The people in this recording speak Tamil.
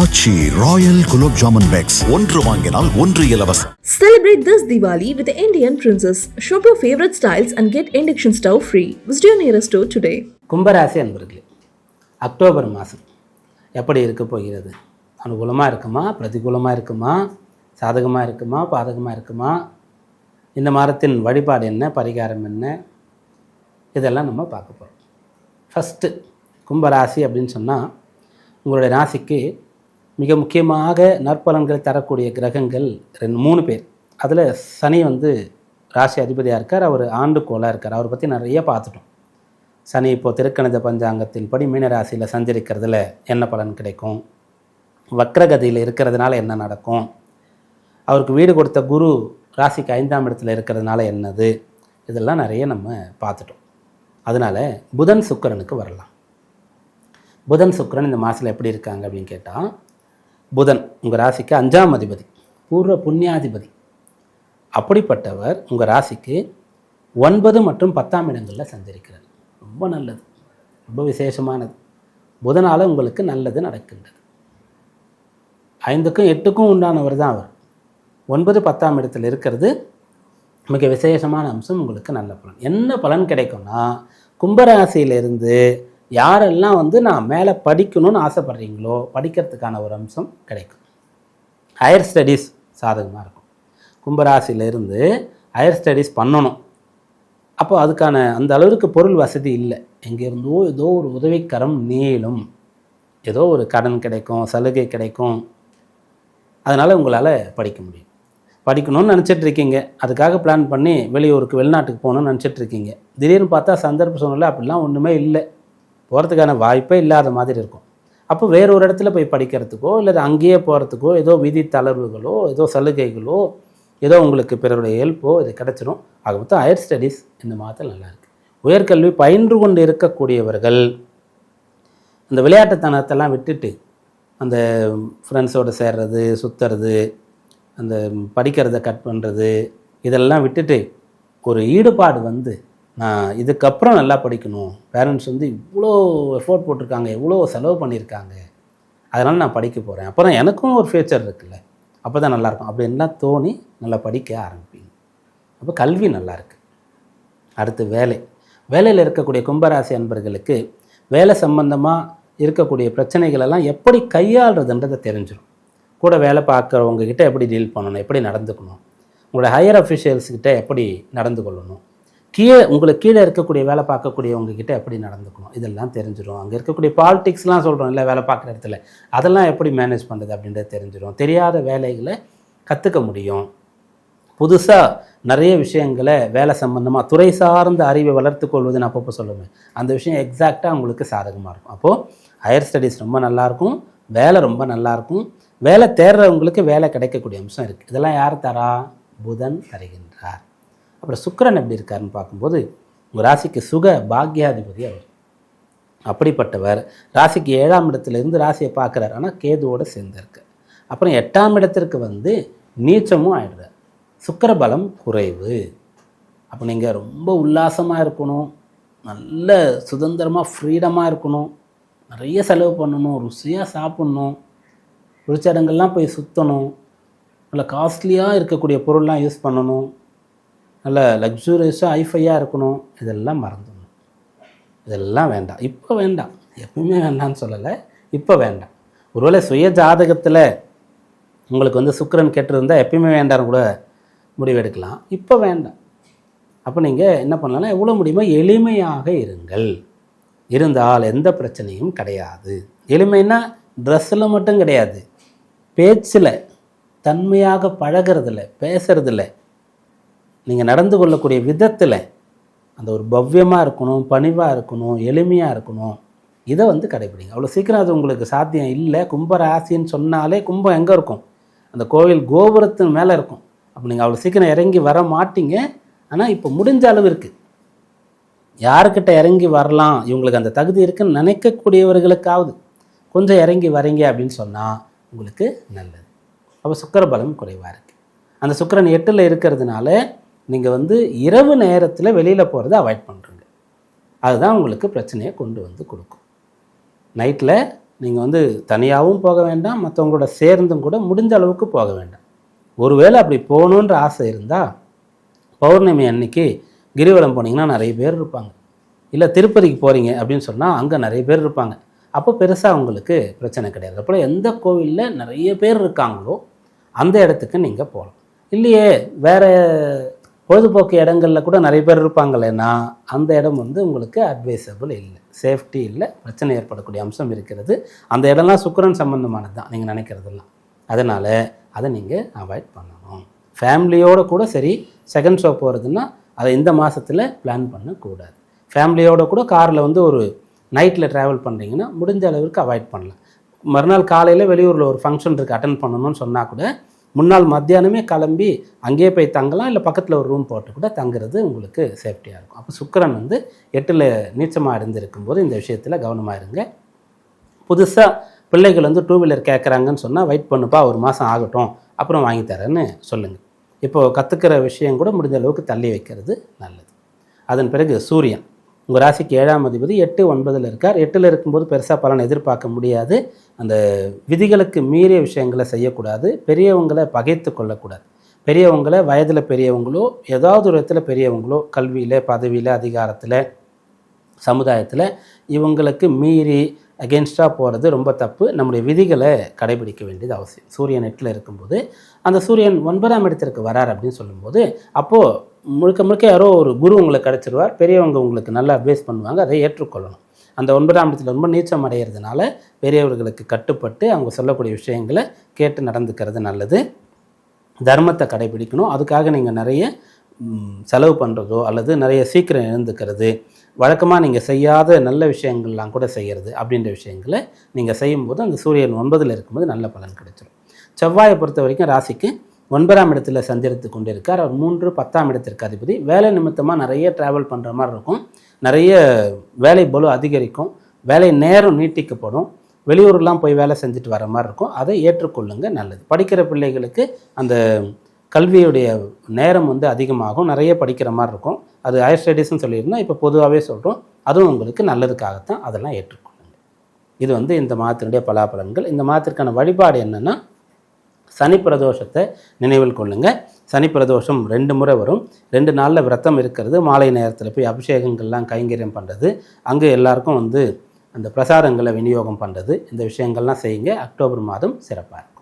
ஆச்சி ராயல் குலோப் ஜாமுன் பேக்ஸ் ஒன்று வாங்கினால் ஒன்று இலவசம். Celebrate this Diwali with the Indian Princess. Shop your favorite styles and get induction stove free. Visit your nearest store today. கும்பராசி அன்பர்களே, அக்டோபர் மாதம் எப்படி இருக்க போகிறது? அனுகூலமாக இருக்குமா, பிரதிகூலமாக இருக்குமா, சாதகமாக இருக்குமா, பாதகமாக இருக்குமா? இந்த மாதத்தின் வழிபாடு என்ன, பரிகாரம் என்ன, இதெல்லாம் நம்ம பார்க்க போகிறோம். ஃபஸ்ட்டு கும்பராசி அப்படின்னு சொன்னால், உங்களுடைய ராசிக்கு மிக முக்கியமாக நற்பலன்கள் தரக்கூடிய கிரகங்கள் 3 பேர். அதில் சனி ராசி அதிபதியாக இருக்கார். அவர் ஆண்டுகோளாக இருக்கார். அவரை பற்றி நிறைய பார்த்துட்டோம். சனி இப்போது திருக்கணித பஞ்சாங்கத்தின் படி மீன ராசியில் சஞ்சரிக்கிறதுல என்ன பலன் கிடைக்கும், வக்ரகதியில் இருக்கிறதுனால என்ன நடக்கும், அவருக்கு வீடு கொடுத்த குரு ராசிக்கு 5ஆம் இடத்துல இருக்கிறதுனால என்னது, இதெல்லாம் நிறைய நம்ம பார்த்துட்டோம். அதனால் புதன் சுக்கிரனுக்கு வரலாம். புதன் சுக்கிரன் இந்த மாதத்தில் எப்படி இருக்காங்க அப்படின்னு கேட்டால், புதன் உங்கள் ராசிக்கு 5ஆம் அதிபதி, பூர்வ புண்ணியாதிபதி. அப்படிப்பட்டவர் உங்கள் ராசிக்கு 9 மற்றும் 10ஆம் இடங்களில் சஞ்சரிக்கிறார். ரொம்ப நல்லது, ரொம்ப விசேஷமானது. புதனால் உங்களுக்கு நல்லது நடக்கின்றது. 5க்கும் 8க்கும் உண்டானவர் தான் அவர். 9, 10ஆம் இடத்தில் இருக்கிறது மிக விசேஷமான அம்சம். உங்களுக்கு நல்ல பலன். என்ன பலன் கிடைக்கும்னா, கும்பராசியிலிருந்து யாரெல்லாம் நான் மேலே படிக்கணும்னு ஆசைப்படுறீங்களோ படிக்கிறதுக்கான ஒரு அம்சம் கிடைக்கும். ஹையர் ஸ்டடீஸ் சாதகமாக இருக்கும். கும்பராசியிலேருந்து ஹையர் ஸ்டடீஸ் பண்ணணும். அப்போ அதுக்கான அந்த அளவுக்கு பொருள் வசதி இல்லை. எங்கேருந்தோ ஏதோ ஒரு உதவிக்கரம் நீளும், ஏதோ ஒரு கடன் கிடைக்கும், சலுகை கிடைக்கும். அதனால் உங்களால் படிக்க முடியும். படிக்கணும்னு நினச்சிட்ருக்கீங்க, அதுக்காக பிளான் பண்ணி வெளியூருக்கு வெளிநாட்டுக்கு போகணுன்னு நினச்சிட்ருக்கீங்க. திடீர்னு பார்த்தா சந்தர்ப்ப சூழ்நிலை அப்படிலாம் ஒன்றுமே இல்லை, போகிறதுக்கான வாய்ப்பே இல்லாத மாதிரி இருக்கும். அப்போ வேற ஒரு இடத்துல போய் படிக்கிறதுக்கோ இல்லை அங்கேயே போகிறதுக்கோ ஏதோ விதி தளர்வுகளோ ஏதோ சலுகைகளோ ஏதோ உங்களுக்கு பிறருடைய ஹெல்ப்போ இது கிடச்சிரும். ஆக மொத்தம் ஹையர் ஸ்டடீஸ் இந்த மாதத்தில் நல்லாயிருக்கு. உயர்கல்வி பயின்று கொண்டு இருக்கக்கூடியவர்கள் அந்த விளையாட்டுத்தனத்தெல்லாம் விட்டுட்டு அந்த ஃப்ரெண்ட்ஸோடு சேர்றது, சுற்றுறது, அந்த படிக்கிறத கட் பண்ணுறது, இதெல்லாம் விட்டுட்டு ஒரு ஈடுபாடு நான் இதுக்கப்புறம் நல்லா படிக்கணும், பேரண்ட்ஸ் இவ்வளோ எஃபோர்ட் போட்டிருக்காங்க, எவ்வளோ செலவு பண்ணியிருக்காங்க, அதனால் நான் படிக்க போகிறேன், அப்புறம் எனக்கும் ஒரு ஃபியூச்சர் இருக்குல்ல, அப்போ தான் நல்லாயிருக்கும் அப்படின்லாம் தோணி நல்லா படிக்க ஆரம்பிப்பீங்க. அப்போ கல்வி நல்லாயிருக்கு. அடுத்து வேலையில் இருக்கக்கூடிய கும்பராசி அன்பர்களுக்கு வேலை சம்பந்தமாக இருக்கக்கூடிய பிரச்சனைகளெல்லாம் எப்படி கையாளுறதுன்றதை தெரிஞ்சிடும். கூட வேலை பார்க்குறவங்கக்கிட்ட எப்படி டீல் பண்ணணும், எப்படி நடந்துக்கணும், உங்களோட ஹையர் அஃபிஷியல்ஸ்கிட்ட எப்படி நடந்து கொள்ளணும், உங்களுக்கு கீழே இருக்கக்கூடிய வேலை பார்க்கக்கூடியவங்கக்கிட்ட எப்படி நடந்துக்கணும், இதெல்லாம் தெரிஞ்சிடும். அங்கே இருக்கக்கூடிய பாலிடிக்ஸ்லாம் சொல்கிறோம் இல்லை, வேலை பார்க்குற இடத்துல அதெல்லாம் எப்படி மேனேஜ் பண்ணுறது அப்படின்றது தெரிஞ்சிடும். தெரியாத வேலைகளை கற்றுக்க முடியும். புதுசாக நிறைய விஷயங்களை வேலை சம்பந்தமாக துறை சார்ந்த அறிவை வளர்த்து கொள்வதுன்னு அப்பப்போ சொல்லுவேன். அந்த விஷயம் எக்ஸாக்டாக உங்களுக்கு சாதகமாக இருக்கும். அப்போது ஹையர் ஸ்டடீஸ் ரொம்ப நல்லாயிருக்கும், வேலை ரொம்ப நல்லாயிருக்கும். வேலை தேடுறவங்களுக்கு வேலை கிடைக்கக்கூடிய அம்சம் இருக்குது. இதெல்லாம் யார் தரா? புதன் தருகின்றார். அப்புறம் சுக்கிரன் எப்படி இருக்காருன்னு பார்க்கும்போது, உங்கள் ராசிக்கு சுக பாக்யாதிபதி அவர். அப்படிப்பட்டவர் ராசிக்கு 7ஆம் இடத்துலேருந்து ராசியை பார்க்குறார். ஆனால் கேதுவோடு சேர்ந்திருக்கு. அப்புறம் 8ஆம் இடத்திற்கு நீச்சமும் ஆயிடுறார். சுக்கிர பலம் குறைவு. அப்போ நீங்கள் ரொம்ப உல்லாசமாக இருக்கணும், நல்ல சுதந்திரமாக ஃப்ரீடமாக இருக்கணும், நிறைய செலவு பண்ணணும், ருசியாக சாப்பிட்ணும், பிடிச்ச இடங்கள்லாம் போய் சுற்றணும், நல்ல காஸ்ட்லியாக இருக்கக்கூடிய பொருள்லாம் யூஸ் பண்ணணும், நல்ல லக்ஸூரியஸாக ஹைஃபையாக இருக்கணும். இதெல்லாம் மறந்துடணும். இதெல்லாம் வேண்டாம், இப்போ வேண்டாம். எப்பவுமே வேண்டாம்னு சொல்லலை, இப்போ வேண்டாம். ஒருவேளை சுய ஜாதகத்தில் உங்களுக்கு சுக்கிரன் கெட்டிருந்தால் எப்பயுமே வேண்டாம்னு கூட முடிவெடுக்கலாம். இப்போ வேண்டாம். அப்போ நீங்கள் என்ன பண்ணலாம்னா, எவ்வளோ முடியுமோ எளிமையாக இருங்கள். இருந்தால் எந்த பிரச்சனையும் கிடையாது. எளிமைன்னா ட்ரெஸ்ஸில் மட்டும் கிடையாது, பேச்சில், தன்மையாக பழகிறதில்ல, பேசுறதில்ல, நீங்கள் நடந்து கொள்ளக்கூடிய விதத்தில் அந்த ஒரு பவ்யமாக இருக்கணும், பணிவாக இருக்கணும், எளிமையாக இருக்கணும். இதை கடைபிடிங்க. அவ்வளோ சீக்கிரம் அது உங்களுக்கு சாத்தியம் இல்லை. கும்பராசின்னு சொன்னாலே கும்பம் எங்கே இருக்கும்? அந்த கோவில் கோபுரத்தின் மேலே இருக்கும். அப்போ நீங்கள் அவ்வளோ சீக்கிரம் இறங்கி வர மாட்டீங்க. ஆனால் இப்போ முடிஞ்ச அளவு இருக்குது. யாருக்கிட்ட இறங்கி வரலாம், இவங்களுக்கு அந்த தகுதி இருக்குன்னு நினைக்கக்கூடியவர்களுக்காவது கொஞ்சம் இறங்கி வரீங்க அப்படின்னு சொன்னால் உங்களுக்கு நல்லது. அப்போ சுக்கிர பலம் குறைவாக இருக்குது. அந்த சுக்கிரன் 8ல் இருக்கிறதுனால நீங்கள் இரவு நேரத்தில் வெளியில் போகிறத அவாய்ட் பண்ணுறீங்க. அதுதான் உங்களுக்கு பிரச்சனையை கொண்டு கொடுக்கும். நைட்டில் நீங்கள் வந்து தனியாகவும் போக வேண்டாம், மற்றவங்களோட சேர்ந்தும் கூட முடிஞ்ச அளவுக்கு போக வேண்டாம். ஒருவேளை அப்படி போகணுன்ற ஆசை இருந்தால் பௌர்ணமி அன்னைக்கு கிரிவலம் போனீங்கன்னா நிறைய பேர் இருப்பாங்க. இல்லை திருப்பதிக்கு போகிறீங்க அப்படின்னு சொன்னால் அங்கே நிறைய பேர் இருப்பாங்க. அப்போ பெருசாக உங்களுக்கு பிரச்சனை கிடையாது. அப்புறம் எந்த கோவிலில் நிறைய பேர் இருக்காங்களோ அந்த இடத்துக்கு நீங்கள் போகலாம். இல்லையே வேறு பொழுதுபோக்கு இடங்களில் கூட நிறைய பேர் இருப்பாங்களேன்னா அந்த இடம் வந்து உங்களுக்கு அட்வைசபிள் இல்லை, சேஃப்டி இல்லை, பிரச்சனை ஏற்படக்கூடிய அம்சம் இருக்கிறது. அந்த இடம்லாம் சுக்கிரன் சம்பந்தமானது தான் நீங்கள் நினைக்கிறதெல்லாம். அதனால் அதை நீங்கள் அவாய்ட் பண்ணணும். ஃபேமிலியோடு கூட சரி செகண்ட் ஷோ போகிறதுன்னா அதை இந்த மாதத்தில் பிளான் பண்ணக்கூடாது. ஃபேமிலியோடு கூட காரில் வந்து ஒரு நைட்டில் ட்ராவல் பண்ணுறீங்கன்னா முடிஞ்ச அளவுக்கு அவாய்ட் பண்ணலாம். மறுநாள் காலையில் வெளியூரில் ஒரு ஃபங்க்ஷன் இருக்குது அட்டன் பண்ணணும்னு சொன்னால் கூட முன்னாள் மத்தியானமே கிளம்பி அங்கேயே போய் தங்கலாம், இல்லை பக்கத்தில் ஒரு ரூம் போட்டு கூட தங்குறது உங்களுக்கு சேஃப்டியாக இருக்கும். அப்போ சுக்கிரன் வந்து 8ல் நீச்சமாக இருந்திருக்கும்போது இந்த விஷயத்தில் கவனமாக இருங்க. புதுசாக பிள்ளைகள் வந்து 2 வீலர் கேட்குறாங்கன்னு சொன்னால் வெயிட் பண்ணுப்பா, ஒரு மாதம் ஆகட்டும் அப்புறம் வாங்கி தரேன்னு சொல்லுங்கள். இப்போது கற்றுக்கிற விஷயம் கூட முடிஞ்ச அளவுக்கு தள்ளி வைக்கிறது நல்லது. அதன் பிறகு சூரியன் உங்கள் ராசிக்கு 7ஆம் அதிபதி 8, 9ல் இருக்கார். 8ல் இருக்கும்போது பெருசாக பலன் எதிர்பார்க்க முடியாது. அந்த விதிகளுக்கு மீறிய விஷயங்களை செய்யக்கூடாது. பெரியவங்களை பகைத்து கொள்ளக்கூடாது. பெரியவங்களை வயதில் பெரியவங்களோ ஏதாவது ஒரு இடத்துல பெரியவங்களோ கல்வியில், பதவியில், அதிகாரத்தில், சமுதாயத்தில் இவங்களுக்கு மீறி அகென்ஸ்டாக போகிறது ரொம்ப தப்பு. நம்முடைய விதிகளை கடைபிடிக்க வேண்டியது அவசியம். சூரியன் 8ல் இருக்கும்போது அந்த சூரியன் 9ஆம் இடத்திற்கு வரார் அப்படின்னு சொல்லும்போது அப்போது முழுக்க முழுக்க யாரோ ஒரு குரு உங்களுக்கு கிடச்சிருவார். பெரியவங்க உங்களுக்கு நல்லா அட்வைஸ் பண்ணுவாங்க, அதை ஏற்றுக்கொள்ளணும். அந்த 9ஆம் இடத்துல ரொம்ப நீச்சம் அடைகிறதுனால பெரியவர்களுக்கு கட்டுப்பட்டு அவங்க சொல்லக்கூடிய விஷயங்களை கேட்டு நடந்துக்கிறது நல்லது. தர்மத்தை கடைபிடிக்கணும். அதுக்காக நீங்கள் நிறைய செலவு பண்ணுறதோ அல்லது நிறைய சீக்கிரம் எழுந்துக்கிறது, வழக்கமாக நீங்கள் செய்யாத நல்ல விஷயங்கள்லாம் கூட செய்கிறது அப்படின்ற விஷயங்களை நீங்கள் செய்யும்போது அந்த சூரியன் 9ல் இருக்கும்போது நல்ல பலன் கிடைச்சிடும். செவ்வாயை பொறுத்த வரைக்கும் ராசிக்கு 9ஆம் இடத்துல சஞ்சரித்து கொண்டு இருக்கார். அவர் 3, 10ஆம் இடத்திற்கு அதிபதி. வேலை நிமித்தமாக நிறைய ட்ராவல் பண்ணுற மாதிரி இருக்கும். நிறைய வேலை பளு அதிகரிக்கும். வேலை நேரம் நீட்டிக்கப்படும். வெளியூர்லாம் போய் வேலை செஞ்சுட்டு வர மாதிரி இருக்கும். அதை ஏற்றுக்கொள்ளுங்க, நல்லது. படிக்கிற பிள்ளைகளுக்கு அந்த கல்வியுடைய நேரம் வந்து அதிகமாகும். நிறைய படிக்கிற மாதிரி இருக்கும். அது ஹையர் ஸ்டடீஸ்ன்னு சொல்லியிருந்தோம், இப்போ பொதுவாகவே சொல்கிறோம். அதுவும் உங்களுக்கு நல்லதுக்காகத்தான். அதெல்லாம் ஏற்றுக்கொள்ளுங்க. இது வந்து இந்த மாதத்தினுடைய பலாபலன்கள். இந்த மாதத்திற்கான வழிபாடு என்னென்னா சனி பிரதோஷத்தை நினைவில் கொள்ளுங்கள். சனி பிரதோஷம் 2 முறை வரும். 2 நாளில் விரதம் இருக்கிறது. மாலை நேரத்தில் போய் அபிஷேகங்கள்லாம் கைங்கரியம் பண்ணுறது, அங்கே எல்லாருக்கும் வந்து அந்த பிரசாரங்களை விநியோகம் பண்ணுறது, இந்த விஷயங்கள்லாம் செய்யுங்க. அக்டோபர் மாதம் சிறப்பாக இருக்கும்.